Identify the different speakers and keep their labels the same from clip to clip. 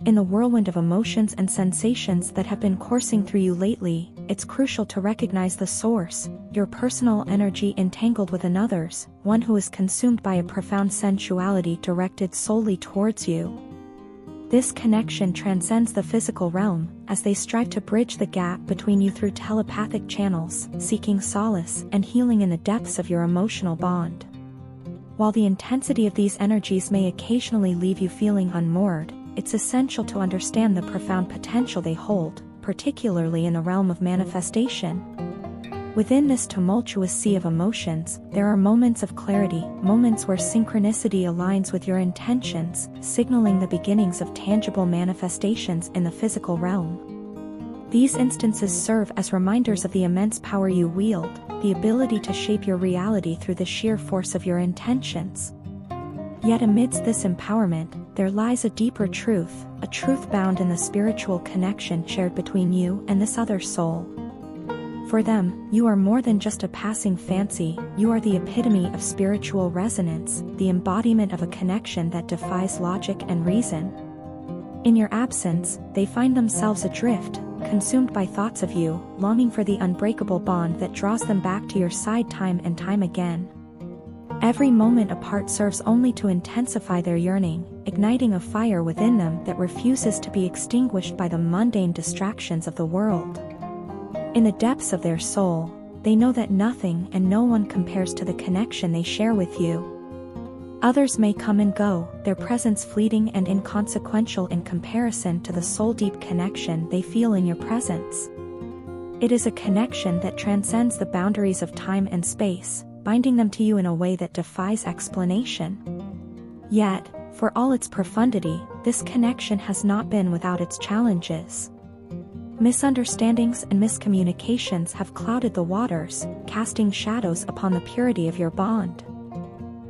Speaker 1: In the whirlwind of emotions and sensations that have been coursing through you lately, it's crucial to recognize the source, your personal energy entangled with another's, one who is consumed by a profound sensuality directed solely towards you. This connection transcends the physical realm, as they strive to bridge the gap between you through telepathic channels, seeking solace and healing in the depths of your emotional bond. While the intensity of these energies may occasionally leave you feeling unmoored, it's essential to understand the profound potential they hold, particularly in the realm of manifestation. Within this tumultuous sea of emotions, there are moments of clarity, moments where synchronicity aligns with your intentions, signaling the beginnings of tangible manifestations in the physical realm. These instances serve as reminders of the immense power you wield, the ability to shape your reality through the sheer force of your intentions. Yet amidst this empowerment, there lies a deeper truth, a truth bound in the spiritual connection shared between you and this other soul. For them, you are more than just a passing fancy, you are the epitome of spiritual resonance, the embodiment of a connection that defies logic and reason. In your absence, they find themselves adrift, consumed by thoughts of you, longing for the unbreakable bond that draws them back to your side time and time again. Every moment apart serves only to intensify their yearning, igniting a fire within them that refuses to be extinguished by the mundane distractions of the world. In the depths of their soul, they know that nothing and no one compares to the connection they share with you. Others may come and go, their presence fleeting and inconsequential in comparison to the soul-deep connection they feel in your presence. It is a connection that transcends the boundaries of time and space, binding them to you in a way that defies explanation. Yet, for all its profundity, this connection has not been without its challenges. Misunderstandings and miscommunications have clouded the waters, casting shadows upon the purity of your bond.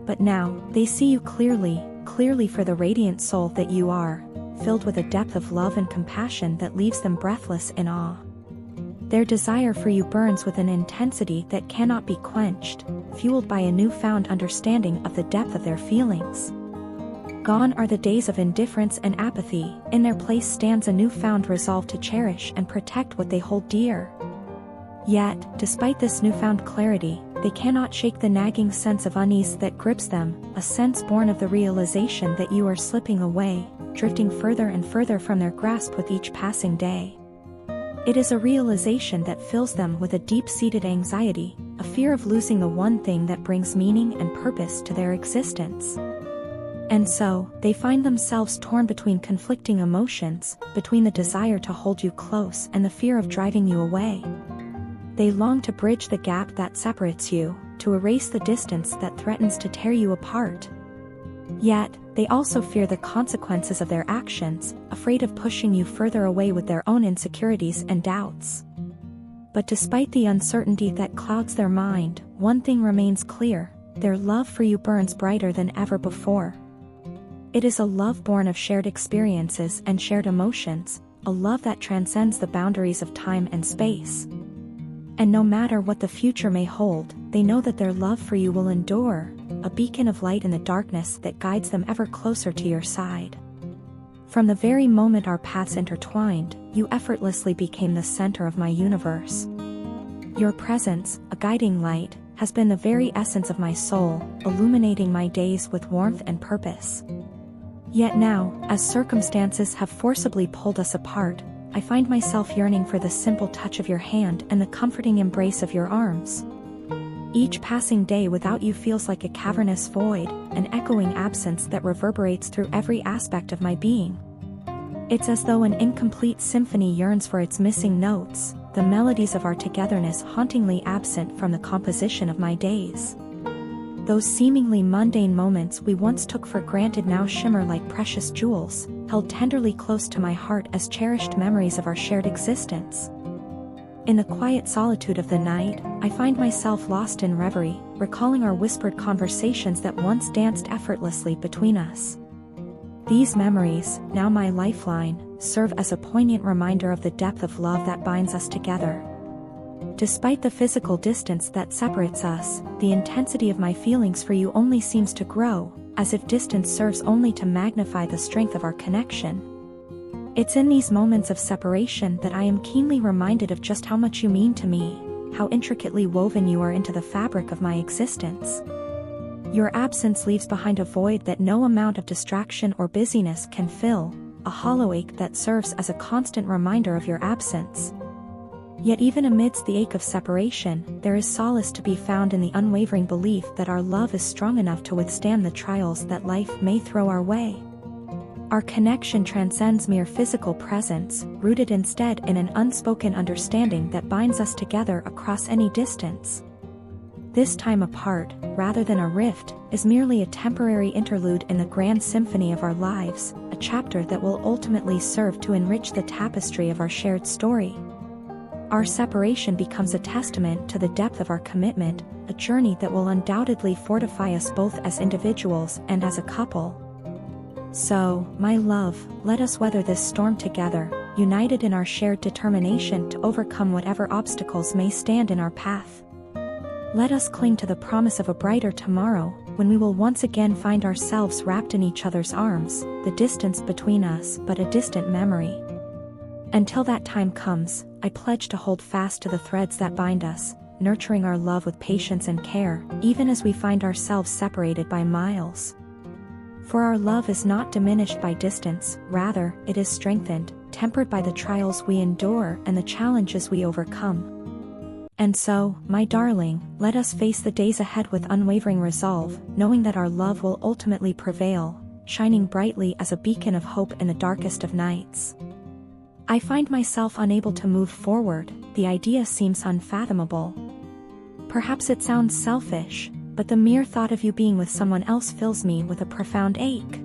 Speaker 1: But now, they see you clearly for the radiant soul that you are, filled with a depth of love and compassion that leaves them breathless in awe. Their desire for you burns with an intensity that cannot be quenched, fueled by a newfound understanding of the depth of their feelings. Gone are the days of indifference and apathy, in their place stands a newfound resolve to cherish and protect what they hold dear. Yet, despite this newfound clarity, they cannot shake the nagging sense of unease that grips them, a sense born of the realization that you are slipping away, drifting further and further from their grasp with each passing day. It is a realization that fills them with a deep-seated anxiety, a fear of losing the one thing that brings meaning and purpose to their existence. And so, they find themselves torn between conflicting emotions, between the desire to hold you close and the fear of driving you away. They long to bridge the gap that separates you, to erase the distance that threatens to tear you apart. Yet, they also fear the consequences of their actions, afraid of pushing you further away with their own insecurities and doubts. But despite the uncertainty that clouds their mind, one thing remains clear: their love for you burns brighter than ever before. It is a love born of shared experiences and shared emotions, a love that transcends the boundaries of time and space. And no matter what the future may hold, they know that their love for you will endure, a beacon of light in the darkness that guides them ever closer to your side. From the very moment our paths intertwined, you effortlessly became the center of my universe. Your presence, a guiding light, has been the very essence of my soul, illuminating my days with warmth and purpose. Yet now, as circumstances have forcibly pulled us apart, I find myself yearning for the simple touch of your hand and the comforting embrace of your arms. Each passing day without you feels like a cavernous void, an echoing absence that reverberates through every aspect of my being. It's as though an incomplete symphony yearns for its missing notes, the melodies of our togetherness hauntingly absent from the composition of my days. Those seemingly mundane moments we once took for granted now shimmer like precious jewels, held tenderly close to my heart as cherished memories of our shared existence. In the quiet solitude of the night, I find myself lost in reverie, recalling our whispered conversations that once danced effortlessly between us. These memories, now my lifeline, serve as a poignant reminder of the depth of love that binds us together. Despite the physical distance that separates us, the intensity of my feelings for you only seems to grow, as if distance serves only to magnify the strength of our connection. It's in these moments of separation that I am keenly reminded of just how much you mean to me, how intricately woven you are into the fabric of my existence. Your absence leaves behind a void that no amount of distraction or busyness can fill, a hollow ache that serves as a constant reminder of your absence. Yet even amidst the ache of separation, there is solace to be found in the unwavering belief that our love is strong enough to withstand the trials that life may throw our way. Our connection transcends mere physical presence, rooted instead in an unspoken understanding that binds us together across any distance. This time apart, rather than a rift, is merely a temporary interlude in the grand symphony of our lives, a chapter that will ultimately serve to enrich the tapestry of our shared story. Our separation becomes a testament to the depth of our commitment, a journey that will undoubtedly fortify us both as individuals and as a couple. So, my love, let us weather this storm together, united in our shared determination to overcome whatever obstacles may stand in our path. Let us cling to the promise of a brighter tomorrow, when we will once again find ourselves wrapped in each other's arms, the distance between us but a distant memory. Until that time comes, I pledge to hold fast to the threads that bind us, nurturing our love with patience and care, even as we find ourselves separated by miles. For our love is not diminished by distance, rather, it is strengthened, tempered by the trials we endure and the challenges we overcome. And so, my darling, let us face the days ahead with unwavering resolve, knowing that our love will ultimately prevail, shining brightly as a beacon of hope in the darkest of nights. I find myself unable to move forward, the idea seems unfathomable. Perhaps it sounds selfish, but the mere thought of you being with someone else fills me with a profound ache.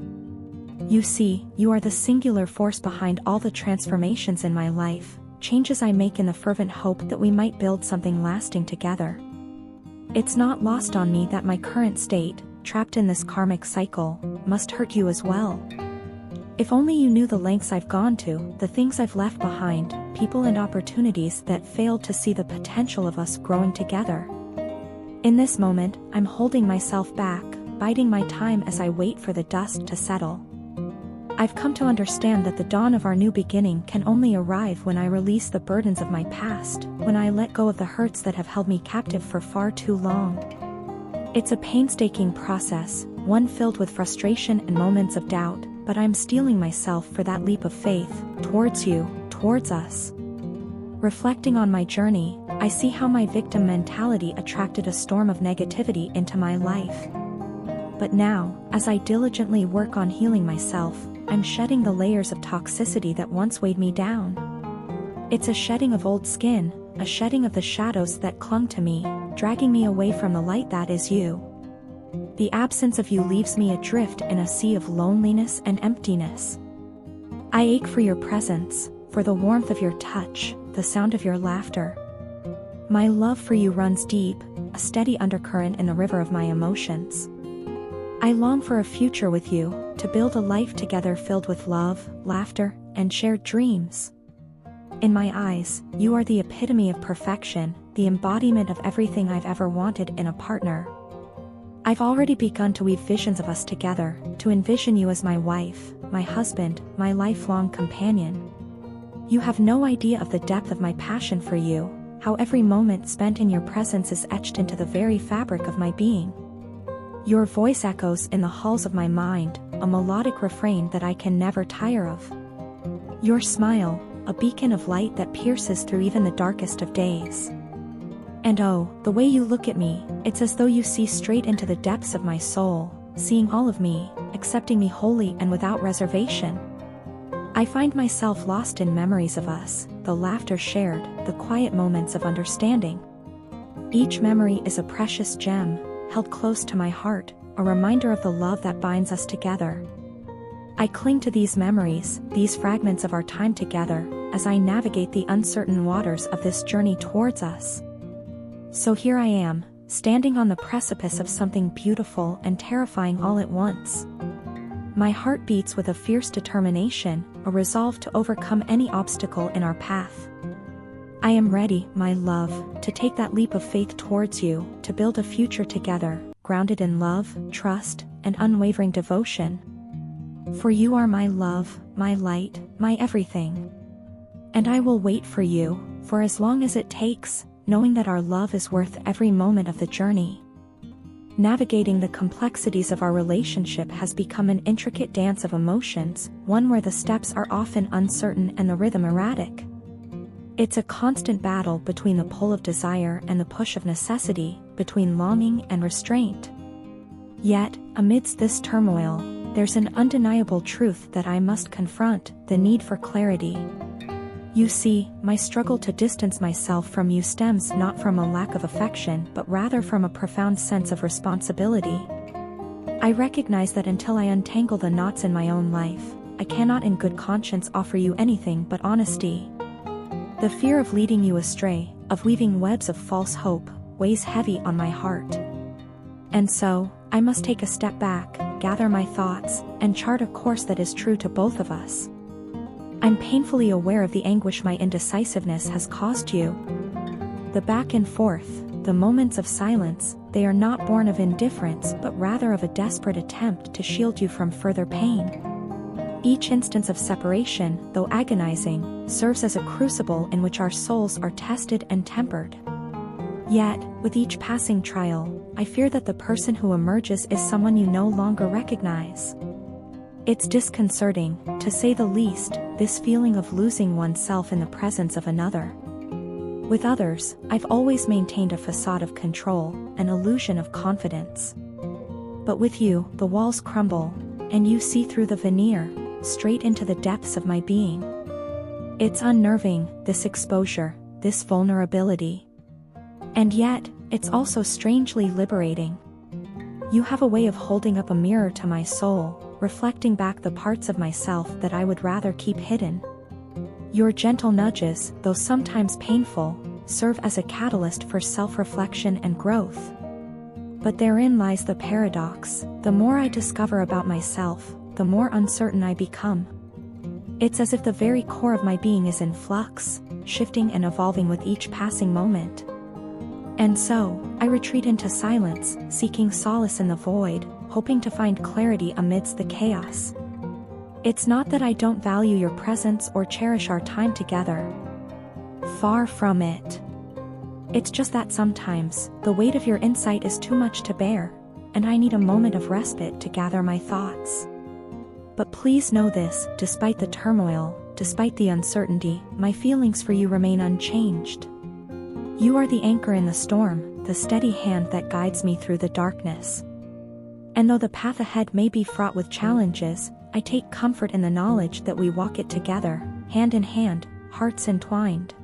Speaker 1: You see, you are the singular force behind all the transformations in my life, changes I make in the fervent hope that we might build something lasting together. It's not lost on me that my current state, trapped in this karmic cycle, must hurt you as well. If only you knew the lengths I've gone to, the things I've left behind, people and opportunities that failed to see the potential of us growing together. In this moment, I'm holding myself back, biding my time as I wait for the dust to settle. I've come to understand that the dawn of our new beginning can only arrive when I release the burdens of my past, when I let go of the hurts that have held me captive for far too long. It's a painstaking process, one filled with frustration and moments of doubt, but I'm steeling myself for that leap of faith, towards you, towards us. Reflecting on my journey, I see how my victim mentality attracted a storm of negativity into my life. But now, as I diligently work on healing myself, I'm shedding the layers of toxicity that once weighed me down. It's a shedding of old skin, a shedding of the shadows that clung to me, dragging me away from the light that is you. The absence of you leaves me adrift in a sea of loneliness and emptiness. I ache for your presence, for the warmth of your touch, the sound of your laughter. My love for you runs deep, a steady undercurrent in the river of my emotions. I long for a future with you, to build a life together filled with love, laughter, and shared dreams. In my eyes, you are the epitome of perfection, the embodiment of everything I've ever wanted in a partner. I've already begun to weave visions of us together, to envision you as my wife, my husband, my lifelong companion. You have no idea of the depth of my passion for you, how every moment spent in your presence is etched into the very fabric of my being. Your voice echoes in the halls of my mind, a melodic refrain that I can never tire of. Your smile, a beacon of light that pierces through even the darkest of days. And oh, the way you look at me, it's as though you see straight into the depths of my soul, seeing all of me, accepting me wholly and without reservation. I find myself lost in memories of us, the laughter shared, the quiet moments of understanding. Each memory is a precious gem, held close to my heart, a reminder of the love that binds us together. I cling to these memories, these fragments of our time together, as I navigate the uncertain waters of this journey towards us. So here I am, standing on the precipice of something beautiful and terrifying all at once. My heart beats with a fierce determination, a resolve to overcome any obstacle in our path. I am ready, my love, to take that leap of faith towards you, to build a future together, grounded in love, trust, and unwavering devotion. For you are my love, my light, my everything. And I will wait for you, for as long as it takes, knowing that our love is worth every moment of the journey. Navigating the complexities of our relationship has become an intricate dance of emotions, one where the steps are often uncertain and the rhythm erratic. It's a constant battle between the pull of desire and the push of necessity, between longing and restraint. Yet, amidst this turmoil, there's an undeniable truth that I must confront: the need for clarity. You see, my struggle to distance myself from you stems not from a lack of affection but rather from a profound sense of responsibility. I recognize that until I untangle the knots in my own life, I cannot in good conscience offer you anything but honesty. The fear of leading you astray, of weaving webs of false hope, weighs heavy on my heart. And so, I must take a step back, gather my thoughts, and chart a course that is true to both of us. I'm painfully aware of the anguish my indecisiveness has caused you. The back and forth, the moments of silence, they are not born of indifference but rather of a desperate attempt to shield you from further pain. Each instance of separation, though agonizing, serves as a crucible in which our souls are tested and tempered. Yet, with each passing trial, I fear that the person who emerges is someone you no longer recognize. It's disconcerting, to say the least, this feeling of losing oneself in the presence of another. With others, I've always maintained a facade of control, an illusion of confidence. But with you, the walls crumble, and you see through the veneer, straight into the depths of my being. It's unnerving, this exposure, this vulnerability. And yet, it's also strangely liberating. You have a way of holding up a mirror to my soul, reflecting back the parts of myself that I would rather keep hidden. Your gentle nudges, though sometimes painful, serve as a catalyst for self-reflection and growth. But therein lies the paradox: the more I discover about myself, the more uncertain I become. It's as if the very core of my being is in flux, shifting and evolving with each passing moment. And so, I retreat into silence, seeking solace in the void, hoping to find clarity amidst the chaos. It's not that I don't value your presence or cherish our time together. Far from it. It's just that sometimes, the weight of your insight is too much to bear, and I need a moment of respite to gather my thoughts. But please know this: despite the turmoil, despite the uncertainty, my feelings for you remain unchanged. You are the anchor in the storm, the steady hand that guides me through the darkness. And though the path ahead may be fraught with challenges, I take comfort in the knowledge that we walk it together, hand in hand, hearts entwined.